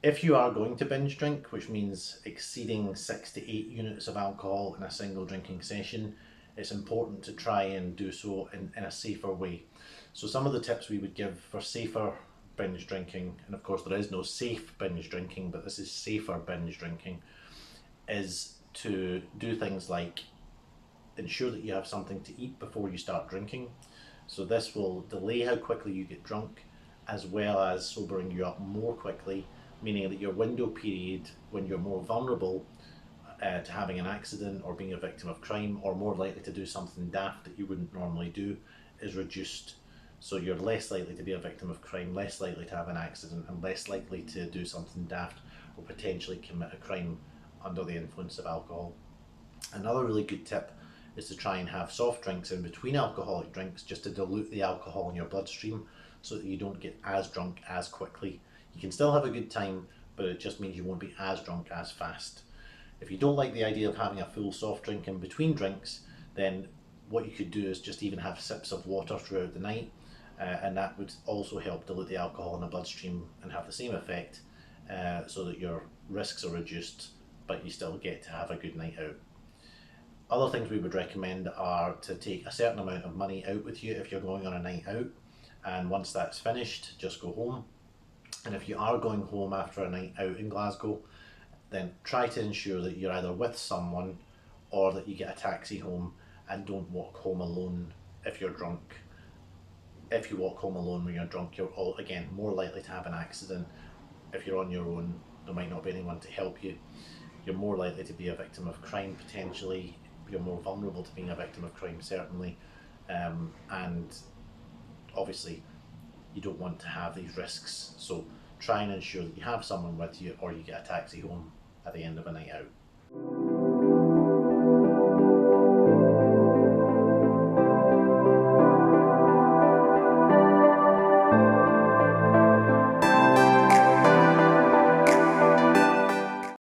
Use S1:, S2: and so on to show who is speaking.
S1: If you are going to binge drink, which means exceeding 6 to 8 units of alcohol in a single drinking session, it's important to try and do so in a safer way. So some of the tips we would give for safer binge drinking, and of course there is no safe binge drinking, but this is safer binge drinking, is to do things like ensure that you have something to eat before you start drinking. So this will delay how quickly you get drunk, as well as sobering you up more quickly, meaning that your window period when you're more vulnerable to having an accident or being a victim of crime, or more likely to do something daft that you wouldn't normally do, is reduced. So you're less likely to be a victim of crime, less likely to have an accident, and less likely to do something daft or potentially commit a crime under the influence of alcohol. Another really good tip is to try and have soft drinks in between alcoholic drinks, just to dilute the alcohol in your bloodstream so that you don't get as drunk as quickly. You can still have a good time, but it just means you won't be as drunk as fast. If you don't like the idea of having a full soft drink in between drinks, then what you could do is just even have sips of water throughout the night, and that would also help dilute the alcohol in the bloodstream and have the same effect, so that your risks are reduced, but you still get to have a good night out. Other things we would recommend are to take a certain amount of money out with you if you're going on a night out, and once that's finished, just go home. And if you are going home after a night out in Glasgow, then try to ensure that you're either with someone or that you get a taxi home, and don't walk home alone if you're drunk. If you walk home alone when you're drunk, you're again more likely to have an accident. If you're on your own, there might not be anyone to help you. You're more likely to be a victim of crime potentially. You're more vulnerable to being a victim of crime certainly, and obviously you don't want to have these risks. So try and ensure that you have someone with you, or you get a taxi home at the end of a night out.